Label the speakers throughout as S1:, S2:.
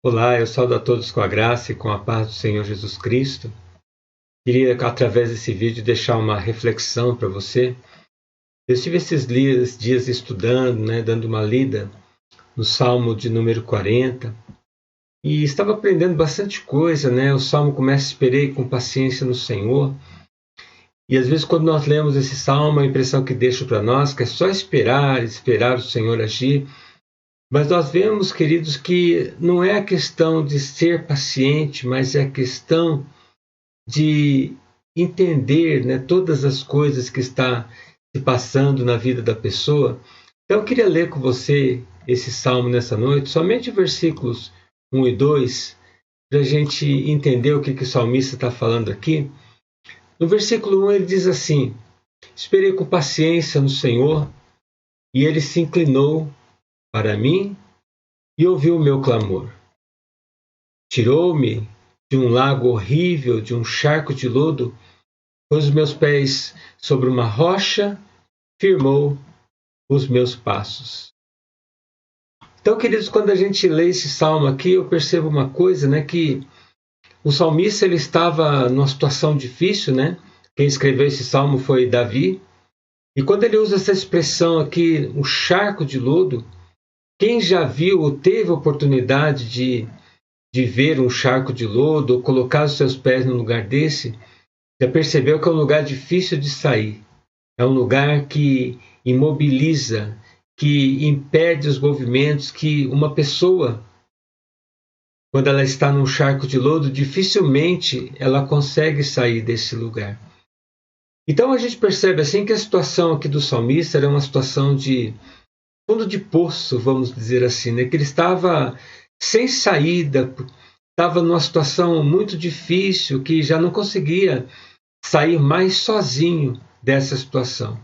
S1: Olá, eu saúdo a todos com a graça e com a paz do Senhor Jesus Cristo. Queria, através desse vídeo, deixar uma reflexão para você. Eu estive esses dias estudando, dando uma lida no Salmo de número 40 e estava aprendendo bastante coisa. O Salmo começa: esperei com paciência no Senhor. E às vezes quando nós lemos esse Salmo, a impressão que deixa para nós que é só esperar o Senhor agir. Mas nós vemos, queridos, que não é a questão de ser paciente, mas é a questão de entender todas as coisas que está se passando na vida da pessoa. Então eu queria ler com você esse salmo nessa noite, somente versículos 1 e 2, para a gente entender o que o salmista está falando aqui. No versículo 1 ele diz assim: esperei com paciência no Senhor, e ele se inclinou para mim e ouviu o meu clamor. Tirou-me de um lago horrível, de um charco de lodo, pôs os meus pés sobre uma rocha, firmou os meus passos. Então, queridos, quando a gente lê esse salmo aqui, eu percebo uma coisa, que o salmista ele estava numa situação difícil, Quem escreveu esse salmo foi Davi. E quando ele usa essa expressão aqui, um charco de lodo, quem já viu ou teve a oportunidade de ver um charco de lodo ou colocar os seus pés num lugar desse, já percebeu que é um lugar difícil de sair. É um lugar que imobiliza, que impede os movimentos, que uma pessoa, quando ela está num charco de lodo, dificilmente ela consegue sair desse lugar. Então a gente percebe assim que a situação aqui do salmista era uma situação de fundo de poço, vamos dizer assim, que ele estava sem saída, estava numa situação muito difícil, que já não conseguia sair mais sozinho dessa situação.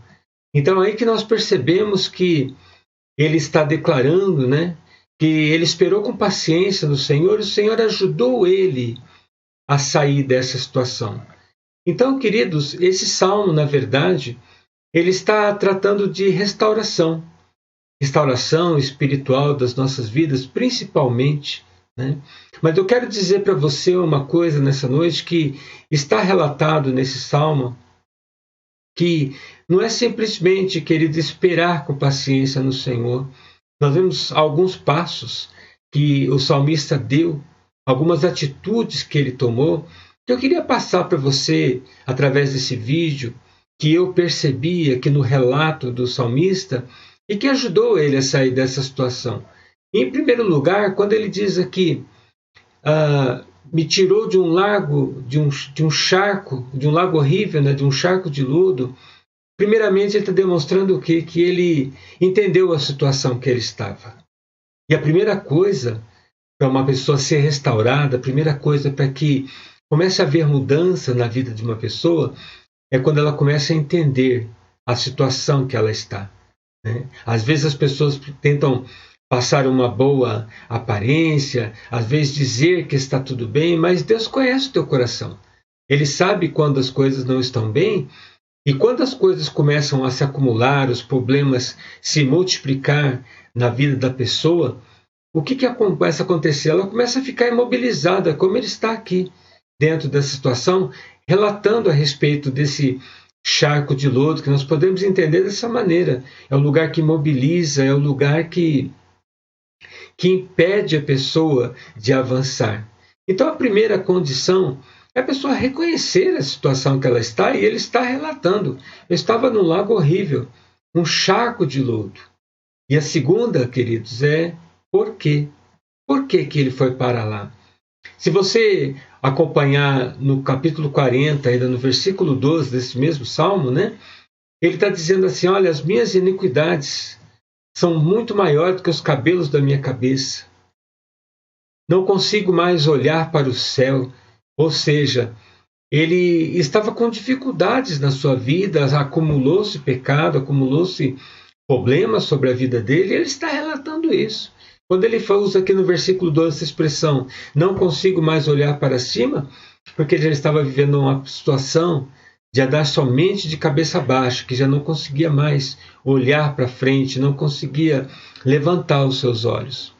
S1: Então é aí que nós percebemos que ele está declarando, que ele esperou com paciência no Senhor, e o Senhor ajudou ele a sair dessa situação. Então, queridos, esse salmo, na verdade, ele está tratando de restauração espiritual das nossas vidas, principalmente. Mas eu quero dizer para você uma coisa nessa noite, que está relatado nesse salmo, que não é simplesmente, querido, esperar com paciência no Senhor. Nós vemos alguns passos que o salmista deu, algumas atitudes que ele tomou, que eu queria passar para você através desse vídeo, que eu percebia que no relato do salmista, e que ajudou ele a sair dessa situação. Em primeiro lugar, quando ele diz aqui, me tirou de um lago, de um charco, de um lago horrível, de um charco de lodo, primeiramente ele está demonstrando o quê? Que ele entendeu a situação que ele estava. E a primeira coisa para uma pessoa ser restaurada, a primeira coisa para que comece a haver mudança na vida de uma pessoa, é quando ela começa a entender a situação que ela está. Às vezes as pessoas tentam passar uma boa aparência, às vezes dizer que está tudo bem, mas Deus conhece o teu coração. Ele sabe quando as coisas não estão bem, e quando as coisas começam a se acumular, os problemas se multiplicar na vida da pessoa, o que começa a acontecer? Ela começa a ficar imobilizada, como ele está aqui dentro dessa situação, relatando a respeito desse charco de lodo, que nós podemos entender dessa maneira. É um lugar que imobiliza, é um lugar que impede a pessoa de avançar. Então a primeira condição é a pessoa reconhecer a situação que ela está, e ele está relatando. Eu estava num lago horrível, um charco de lodo. E a segunda, queridos, é por quê? Por que ele foi para lá? Se você acompanhar no capítulo 40, ainda no versículo 12 desse mesmo salmo, ele está dizendo assim: olha, as minhas iniquidades são muito maiores do que os cabelos da minha cabeça. Não consigo mais olhar para o céu. Ou seja, ele estava com dificuldades na sua vida, acumulou-se pecado, acumulou-se problemas sobre a vida dele, e ele está relatando isso. Quando ele usa aqui no versículo 12 essa expressão, não consigo mais olhar para cima, porque ele já estava vivendo uma situação de andar somente de cabeça baixa, que já não conseguia mais olhar para frente, não conseguia levantar os seus olhos.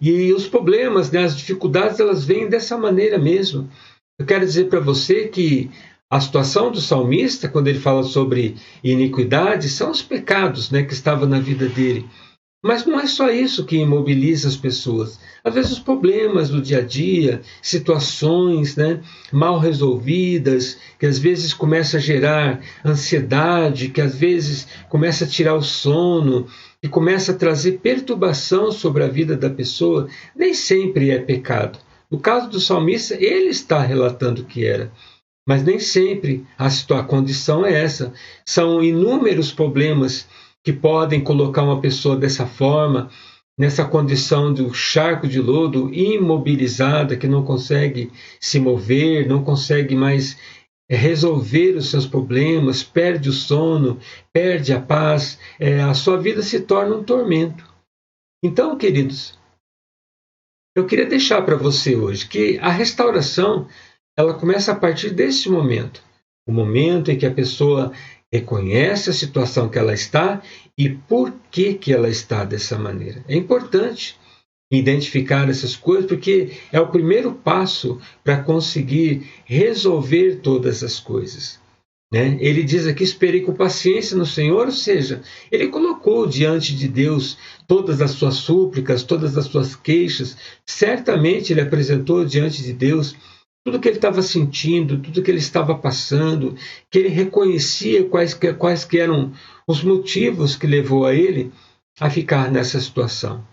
S1: E os problemas, né, as dificuldades, elas vêm dessa maneira mesmo. Eu quero dizer para você que a situação do salmista, quando ele fala sobre iniquidade, são os pecados, né, que estavam na vida dele. Mas não é só isso que imobiliza as pessoas. Às vezes os problemas do dia a dia, situações, né, mal resolvidas, que às vezes começa a gerar ansiedade, que às vezes começa a tirar o sono, que começa a trazer perturbação sobre a vida da pessoa, nem sempre é pecado. No caso do salmista, ele está relatando que era. Mas nem sempre a condição é essa. São inúmeros problemas que podem colocar uma pessoa dessa forma, nessa condição do charco de lodo, imobilizada, que não consegue se mover, não consegue mais resolver os seus problemas, perde o sono, perde a paz, a sua vida se torna um tormento. Então, queridos, eu queria deixar para você hoje que a restauração, ela começa a partir desse momento, o momento em que a pessoa reconhece a situação que ela está e por que ela está dessa maneira. É importante identificar essas coisas, porque é o primeiro passo para conseguir resolver todas as coisas. Né? Ele diz aqui, esperei com paciência no Senhor, ou seja, ele colocou diante de Deus todas as suas súplicas, todas as suas queixas, certamente ele apresentou diante de Deus tudo que ele estava sentindo, tudo que ele estava passando, que ele reconhecia quais que eram os motivos que levou a ele a ficar nessa situação.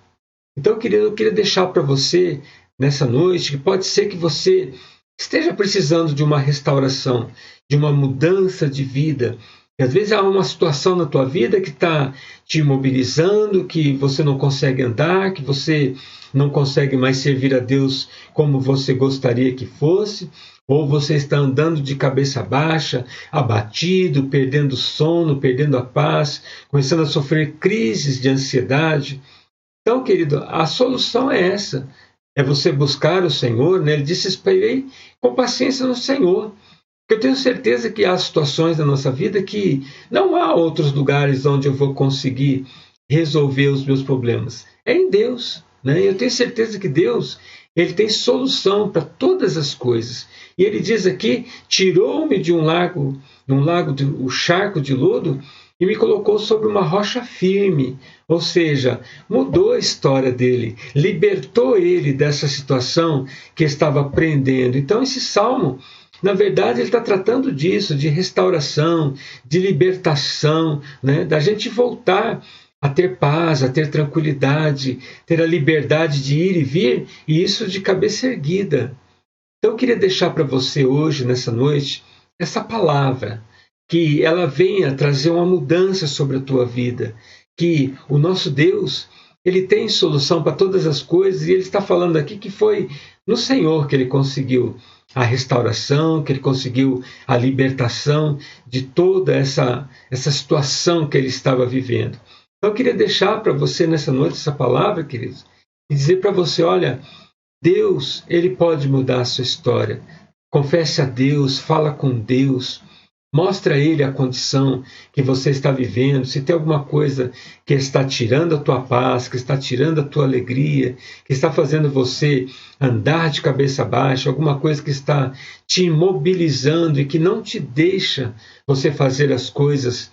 S1: Então, eu queria deixar para você, nessa noite, que pode ser que você esteja precisando de uma restauração, de uma mudança de vida. E às vezes há uma situação na tua vida que está te imobilizando, que você não consegue andar, que você não consegue mais servir a Deus como você gostaria que fosse, ou você está andando de cabeça baixa, abatido, perdendo sono, perdendo a paz, começando a sofrer crises de ansiedade. Então, querido, a solução é essa, é você buscar o Senhor, né? Ele disse, esperei com paciência no Senhor. Eu tenho certeza que há situações na nossa vida que não há outros lugares onde eu vou conseguir resolver os meus problemas. É em Deus, né? Eu tenho certeza que Deus, ele tem solução para todas as coisas. E ele diz aqui, tirou-me de um lago o charco de lodo, e me colocou sobre uma rocha firme, ou seja, mudou a história dele, libertou ele dessa situação que estava prendendo. Então esse salmo, na verdade, ele está tratando disso, de restauração, de libertação, né? Da gente voltar a ter paz, a ter tranquilidade, ter a liberdade de ir e vir, e isso de cabeça erguida. Então eu queria deixar para você hoje, nessa noite, essa palavra, que ela venha trazer uma mudança sobre a tua vida, que o nosso Deus, ele tem solução para todas as coisas, e ele está falando aqui que foi no Senhor que ele conseguiu a restauração, que ele conseguiu a libertação de toda essa situação que ele estava vivendo. Então eu queria deixar para você nessa noite essa palavra, queridos, e dizer para você, olha, Deus, ele pode mudar a sua história. Confesse a Deus, fala com Deus, mostra a Ele a condição que você está vivendo, se tem alguma coisa que está tirando a tua paz, que está tirando a tua alegria, que está fazendo você andar de cabeça baixa, alguma coisa que está te imobilizando e que não te deixa você fazer as coisas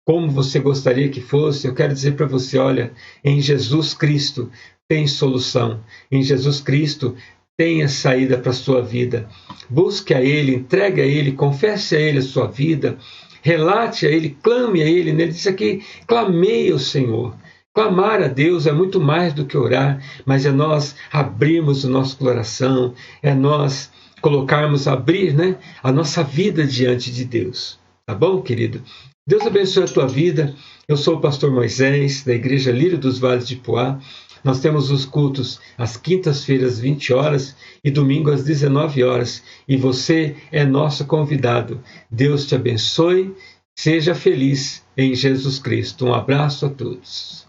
S1: como você gostaria que fosse. Eu quero dizer para você, olha, em Jesus Cristo tem solução, em Jesus Cristo tenha saída para a sua vida. Busque a Ele, entregue a Ele, confesse a Ele a sua vida, relate a Ele, clame a Ele. Ele diz aqui, clamei ao Senhor. Clamar a Deus é muito mais do que orar, mas é nós abrirmos o nosso coração, é nós abrir, né, a nossa vida diante de Deus. Tá bom, querido? Deus abençoe a tua vida. Eu sou o pastor Moisés, da Igreja Lírio dos Vales de Poá. Nós temos os cultos às quintas-feiras, às 20 horas, e domingo às 19 horas. E você é nosso convidado. Deus te abençoe. Seja feliz em Jesus Cristo. Um abraço a todos.